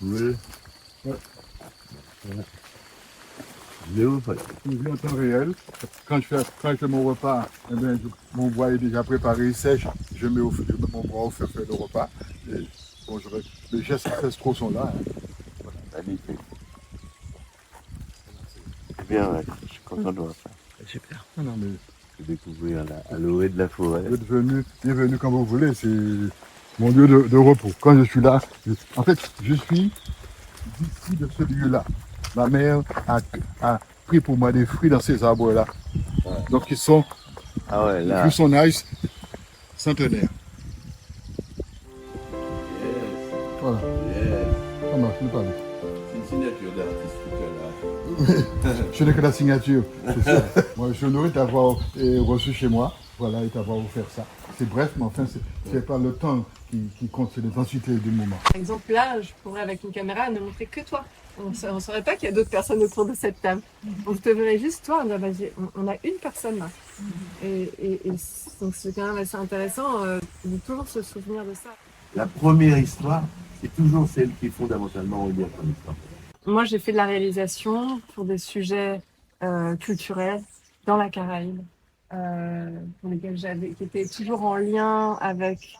Oui. Ouais. Je vis en temps réel. Quand je fais mon repas, eh bien, mon bois est déjà préparé, il sèche. Je mets mon bois au feu, faire le repas. Et, bon, les gestes ancestraux sont là. Hein. Voilà. Magnifique. C'est bien, ouais. Je suis content de voir ça. C'est super. Ah non, mais De découvrir à l'orée de la forêt. vous êtes bienvenue quand vous voulez. C'est mon lieu de repos. Quand je suis là, en fait, je suis d'ici de ce lieu-là. Ma mère a pris pour moi des fruits dans ces arbres-là. Ouais. Donc ils sont, ah ouais, là. vu son âge, centenaire. Yes. Voilà. Yes. Ça marche, n'est pas vu. C'est une signature d'artiste là. Je n'ai que la signature. C'est ça. Moi, je suis honoré t'avoir reçu chez moi. Voilà, et t'avoir offert ça. C'est bref, mais enfin, c'est pas le temps qui compte, c'est l'intensité du moment. Par exemple, là, je pourrais avec une caméra ne montrer que toi. On ne saurait pas qu'il y a d'autres personnes autour de cette table. On te verrait juste toi, on a une personne là. Donc c'est quand même assez intéressant de toujours se souvenir de ça. La première histoire, c'est toujours celle qui est fondamentalement reliée à ton histoire. Moi, j'ai fait de la réalisation pour des sujets culturels dans la Caraïbe, pour lesquels qui étaient toujours en lien avec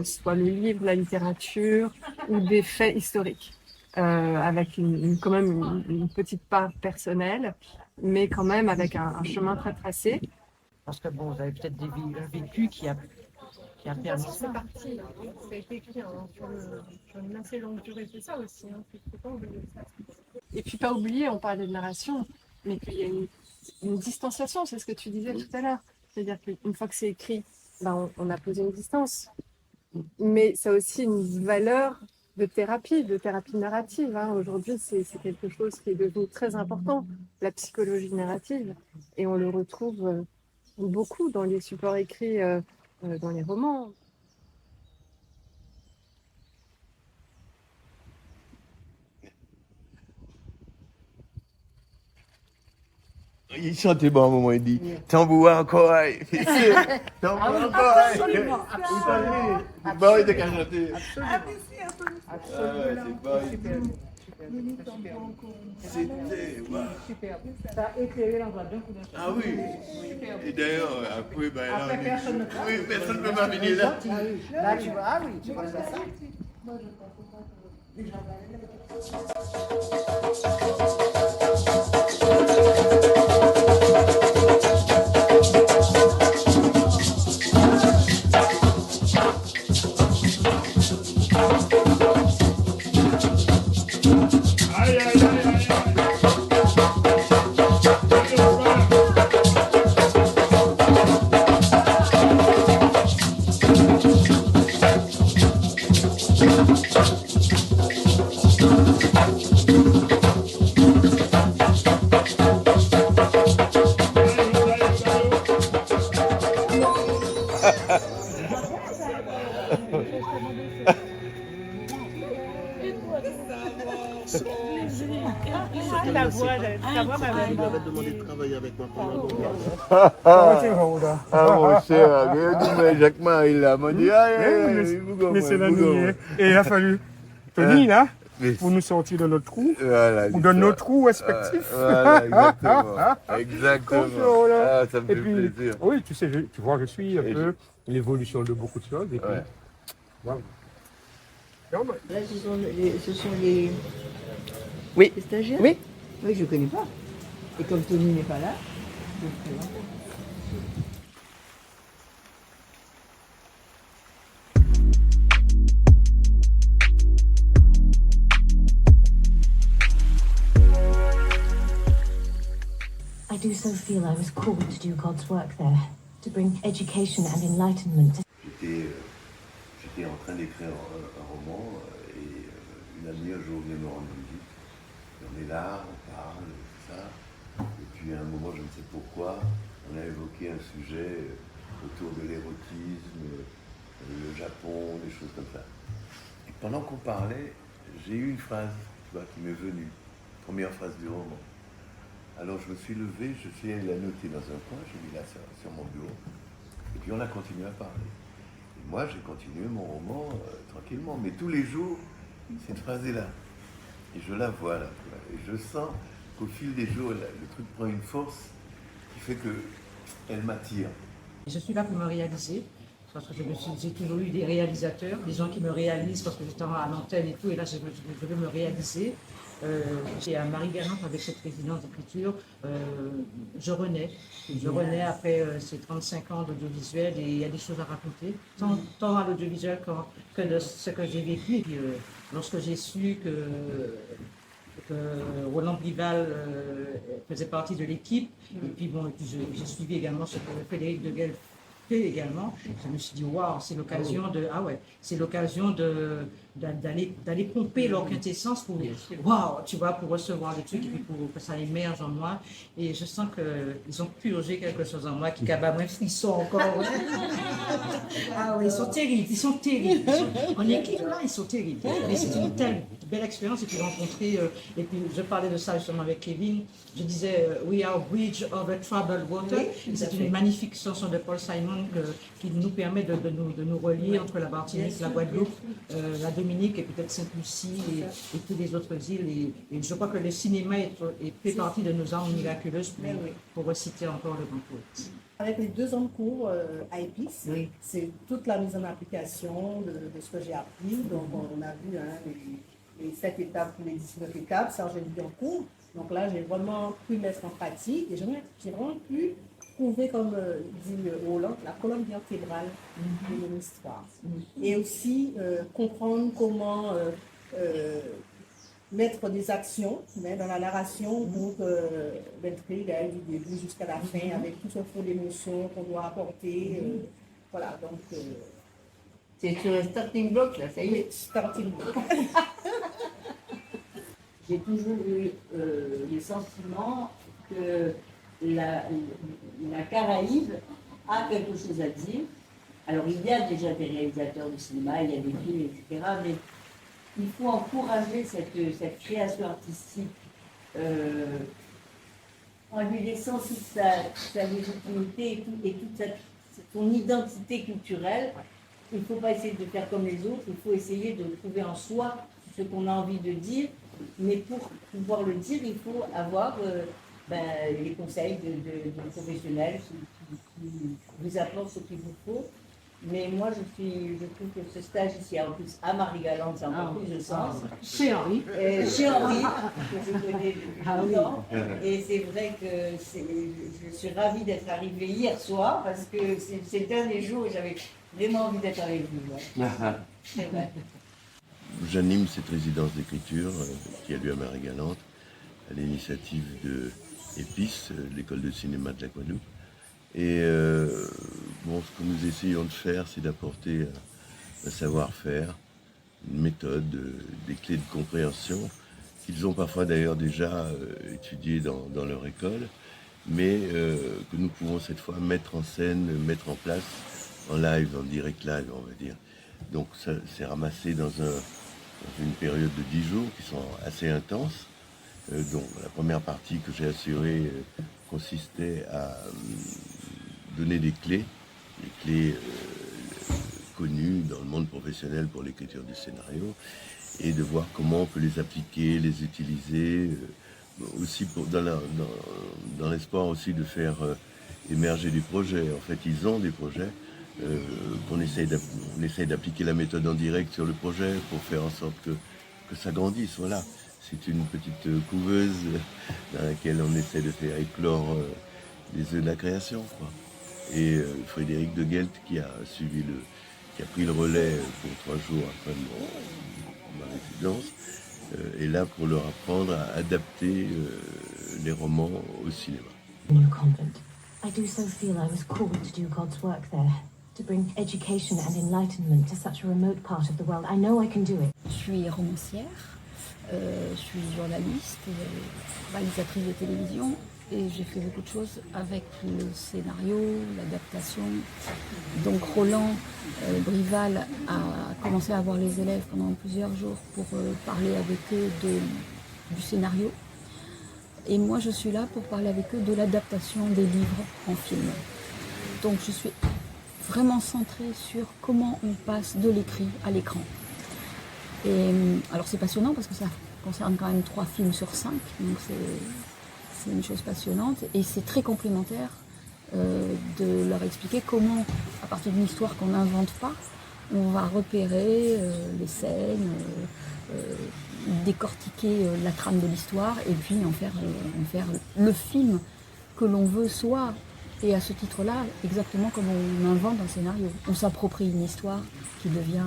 soit le livre, la littérature ou des faits historiques. Avec quand même une petite part personnelle, mais quand même avec un chemin très tracé. Parce que bon, vous avez peut-être un vécu qui a permis ça. C'est parti, ça a été écrit sur une assez longue durée, c'est ça aussi. Faut pas oublier ça. Et puis pas oublier, on parlait de narration, mais qu'il y a une distanciation, c'est ce que tu disais tout à l'heure. C'est-à-dire qu'une fois que c'est écrit, ben on a posé une distance. Mais ça a aussi une valeur de thérapie narrative. Hein. Aujourd'hui, c'est quelque chose qui est devenu très important, la psychologie narrative. Et on le retrouve beaucoup dans les supports écrits, dans les romans. Il chantait bon à un moment, il dit tambour encore, tambour encore. Absolument, absolument. Bon, il était qu'à chanter. Absolument. C'était, waouh. Super. Ça a éclairé l'endroit d'un coup d'un seul. Ah oui. Et d'ailleurs, après, ben là, Après, personne ne oui, personne ne peut pas venir là. Là, tu vois, ah oui, tu vois ça. Ta voix m'avait demandé de travailler avec moi pendant longtemps. Ah, mon cher, Jacques-Marie, il m'a dit, mais c'est la nuit. Et il a fallu tenir là pour nous sortir de notre trou, voilà, ou de nos trous respectifs. Voilà, exactement. Exactement. Ah, ça me fait plaisir. Oui, tu sais, tu vois, je suis un peu l'évolution de beaucoup de choses. Et puis, Ouais. voilà. Là, ce sont les stagiaires. Oui. Oui, je ne connais pas. Et comme Tony n'est pas là, je ne présente. I do so feel I was called to do God's work there, to bring education and enlightenment. J'étais en train d'écrire un roman et une amie un jour venait me rendre visite. Et on est là, on parle, tout ça. Et puis à un moment, je ne sais pourquoi, on a évoqué un sujet autour de l'érotisme, le Japon, des choses comme ça. Et pendant qu'on parlait, j'ai eu une phrase, tu vois, qui m'est venue, première phrase du roman. Alors je me suis levé, je suis allé la noter dans un coin, j'ai mis là sur mon bureau, et puis on a continué à parler. Et moi j'ai continué mon roman tranquillement, mais tous les jours, cette phrase est là. Et je la vois là, tu vois. Et je sens qu'au fil des jours, le truc prend une force qui fait qu'elle m'attire. Je suis là pour me réaliser, parce que j'ai toujours eu des réalisateurs, des gens qui me réalisent parce que j'étais à l'antenne et tout, et là je veux me réaliser. J'ai à Marie-Galante avec cette résidence d'écriture, je renais. Je renais après ces 35 ans d'audiovisuel et il y a des choses à raconter, tant à l'audiovisuel que de ce que j'ai vécu. Et puis, lorsque j'ai su que Roland Brival faisait partie de l'équipe, et puis bon, j'ai suivi également ce que Frédéric Deguel fait également, je me suis dit waouh, c'est l'occasion d'aller pomper leur quintessence pour waouh, tu vois, pour recevoir des trucs et puis pour que ça émerge en moi. Et je sens qu'ils ont purgé quelque chose en moi qui cabat moins frisson encore. Ah oui, ils sont terribles, en équipe là, ils sont terribles. Et c'est une telle belle expérience et puis rencontrer, et puis je parlais de ça justement avec Kevin, je disais We are bridge over troubled water. C'est une magnifique chanson de Paul Simon qui nous permet de nous relier entre la Martinique, la Guadeloupe, la Dominique et peut-être Sainte-Lucie et toutes les autres îles. Et je crois que le cinéma fait partie de nos armes miraculeuses pour reciter encore le grand poète. Avec les 2 ans de cours à EPIS, c'est toute la mise en application de ce que j'ai appris. Donc on a vu les 7 étapes ou les 19 étapes, ça j'ai vu en cours. Donc là j'ai vraiment pu mettre en pratique et j'ai vraiment pu trouver, comme dit Roland, la colonne vertébrale de mon histoire. Et aussi comprendre comment mettre des actions dans la narration pour que l'intrigue aille du début jusqu'à la fin avec tout ce flot d'émotions qu'on doit apporter. Voilà, donc... C'est sur le starting block, là, ça y est. Starting block. J'ai toujours eu le sentiment que la Caraïbe a quelque chose à dire. Alors, il y a déjà des réalisateurs de cinéma, il y a des films, etc. Mais il faut encourager cette création artistique en lui laissant toute sa légitimité et toute son identité culturelle. Il ne faut pas essayer de faire comme les autres, il faut essayer de trouver en soi ce qu'on a envie de dire. Mais pour pouvoir le dire, il faut avoir les conseils de professionnels qui vous apportent ce qu'il vous faut. Mais moi, je trouve que ce stage ici, en plus à Marie-Galante, c'est encore plus de sens. Chez Henri. Chez Henri, que je connais depuis longtemps. Et c'est vrai que je suis ravie d'être arrivée hier soir parce que c'est le dernier jour où j'avais vraiment envie d'être avec vous. C'est vrai. J'anime cette résidence d'écriture qui a lieu à Marie-Galante à l'initiative de EPIS, l'école de cinéma de la Guadeloupe. Et ce que nous essayons de faire, c'est d'apporter un savoir-faire, une méthode, des clés de compréhension qu'ils ont parfois d'ailleurs déjà étudiées dans leur école, mais que nous pouvons cette fois mettre en scène, mettre en place en live, en direct live, on va dire. Donc ça s'est ramassé dans une période de 10 jours qui sont assez intenses. Donc la première partie que j'ai assurée consistait à donner des clés connues dans le monde professionnel pour l'écriture du scénario et de voir comment on peut les appliquer, les utiliser, aussi dans l'espoir aussi de faire émerger des projets. En fait, ils ont des projets. On essaye d'appliquer la méthode en direct sur le projet pour faire en sorte que ça grandisse. Voilà. C'est une petite couveuse dans laquelle on essaie de faire éclore les œufs de la création, quoi. Et Frédéric Deguel qui a pris le relais pour 3 jours après ma résidence, est là pour leur apprendre à adapter les romans au cinéma. New convent. I do so feel I was called to do God's work there, to bring education and enlightenment to such a remote part of the world. I know I can do it. Je suis romancière, je suis journaliste, réalisatrice de télévision et j'ai fait beaucoup de choses avec le scénario, l'adaptation. Donc Roland Brival a commencé à voir les élèves pendant plusieurs jours pour parler avec eux du scénario. Et moi je suis là pour parler avec eux de l'adaptation des livres en film. Donc je suis vraiment centrée sur comment on passe de l'écrit à l'écran. Et alors c'est passionnant parce que ça concerne quand même 3 films sur 5, donc c'est une chose passionnante et c'est très complémentaire de leur expliquer comment, à partir d'une histoire qu'on n'invente pas, on va repérer les scènes, décortiquer la trame de l'histoire et puis en faire le film que l'on veut soit. Et à ce titre-là, exactement comme on invente un scénario. On s'approprie une histoire qui devient,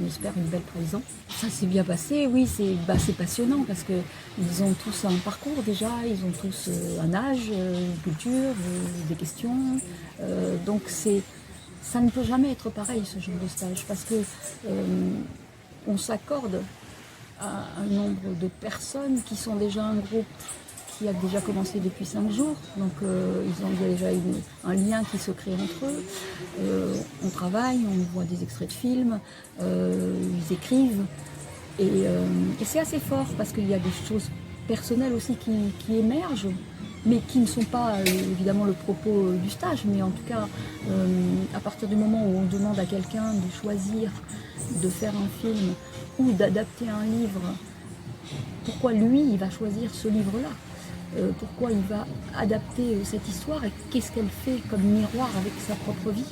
on espère, une belle trahison. Ça s'est bien passé, oui, c'est passionnant parce qu'ils ont tous un parcours déjà, ils ont tous un âge, une culture, des questions. Donc ça ne peut jamais être pareil ce genre de stage parce que on s'accorde à un nombre de personnes qui sont déjà un groupe qui a déjà commencé depuis 5 jours, donc ils ont déjà un lien qui se crée entre eux. On travaille, on voit des extraits de films, ils écrivent, et c'est assez fort parce qu'il y a des choses personnelles aussi qui émergent, mais qui ne sont pas évidemment le propos du stage, mais en tout cas, à partir du moment où on demande à quelqu'un de choisir de faire un film ou d'adapter un livre, pourquoi lui, il va choisir ce livre-là ? Pourquoi il va adapter cette histoire et qu'est-ce qu'elle fait comme miroir avec sa propre vie.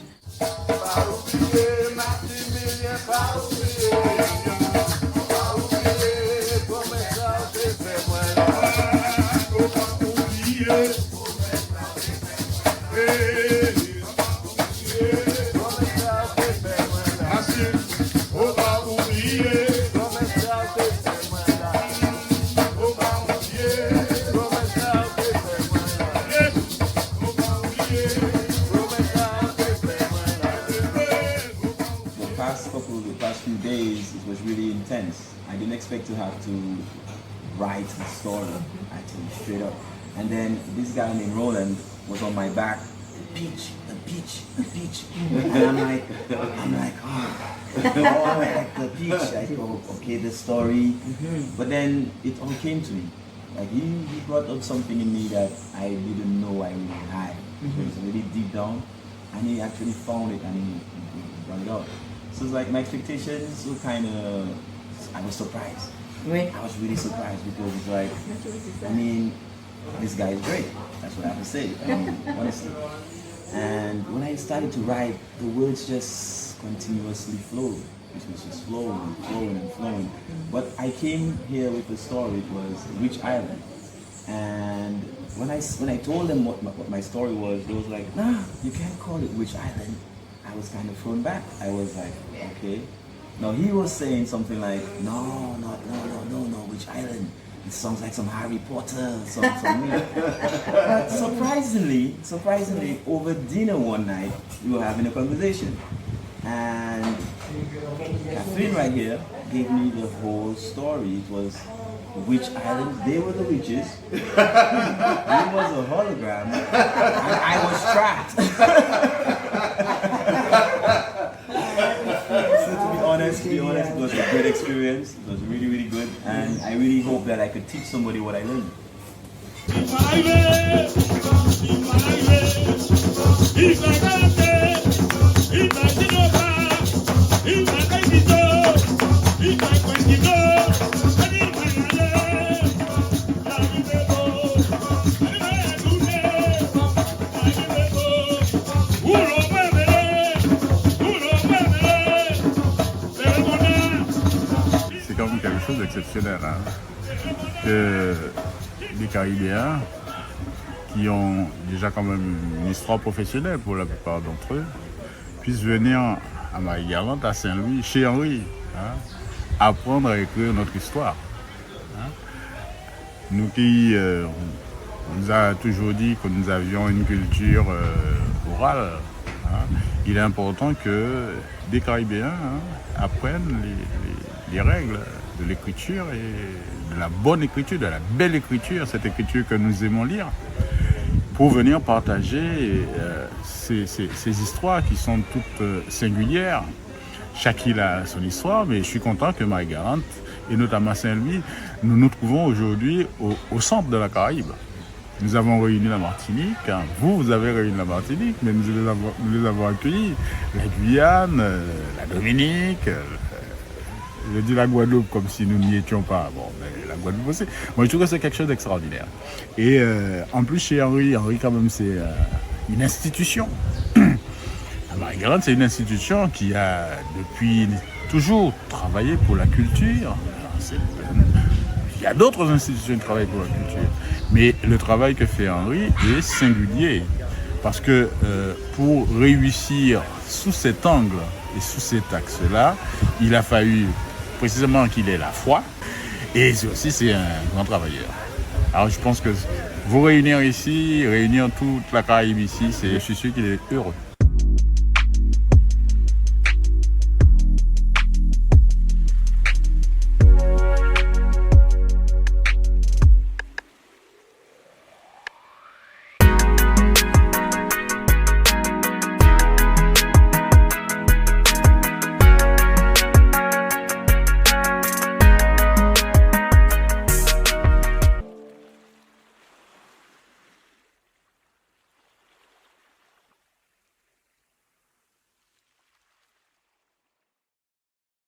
I didn't expect to have to write the story, actually, straight up. And then this guy named Roland was on my back, the beach. And I'm like, oh, like the beach. I go, okay, the story. But then it all came to me. Like he brought up something in me that I didn't know I really had. It was really deep down, and he actually found it and he brought it up. So it's like my expectations were kind of, I was surprised. Oui. I was really surprised because it's like, I mean, this guy is great. That's what I have to say, honestly. And when I started to write, the words just continuously flowed. It was just flowing. But I came here with the story, it was Witch Island. And when I told them what my story was, they was like, nah, you can't call it Witch Island. I was kind of thrown back. I was like, okay. Now he was saying something like, no, Witch Island. It sounds like some Harry Potter song for me. But surprisingly, over dinner one night, we were having a conversation. And Catherine right here gave me the whole story. It was Witch Island, they were the witches. He was a hologram, and I was trapped. So to be honest, it was a great experience. It was really, really good, and I really hope that I could teach somebody what I learned. C'est quand même quelque chose d'exceptionnel, hein, que les Caribéens, qui ont déjà quand même une histoire professionnelle pour la plupart d'entre eux, puissent venir à Marie-Galante, à Saint-Louis, chez Henri, hein, apprendre à écrire notre histoire. Hein. Nous qui, on nous a toujours dit que nous avions une culture orale, hein. Il est important que des Caribéens, hein, apprennent les règles de l'écriture et de la bonne écriture, de la belle écriture, cette écriture que nous aimons lire. pour venir partager ces histoires qui sont toutes singulières. Chaque île a son histoire, mais je suis content que Marie-Galante, et notamment Saint-Louis, nous nous trouvons aujourd'hui au centre de la Caraïbe. Nous avons réuni la Martinique, hein. Vous avez réuni la Martinique, mais nous les avons accueillis. La Guyane, la Dominique, je dis la Guadeloupe comme si nous n'y étions pas. Bon, mais la Guadeloupe aussi. Moi, je trouve que c'est quelque chose d'extraordinaire. Et en plus, chez Henri quand même, c'est une institution. Marie-Galante, c'est une institution qui a depuis toujours travaillé pour la culture. Il y a d'autres institutions qui travaillent pour la culture. Mais le travail que fait Henri est singulier. Parce que pour réussir sous cet angle et sous cet axe-là, il a fallu précisément qu'il ait la foi. Et aussi, c'est un grand travailleur. Alors je pense que vous réunir ici, réunir toute la Caraïbe ici, je suis sûr qu'il est heureux.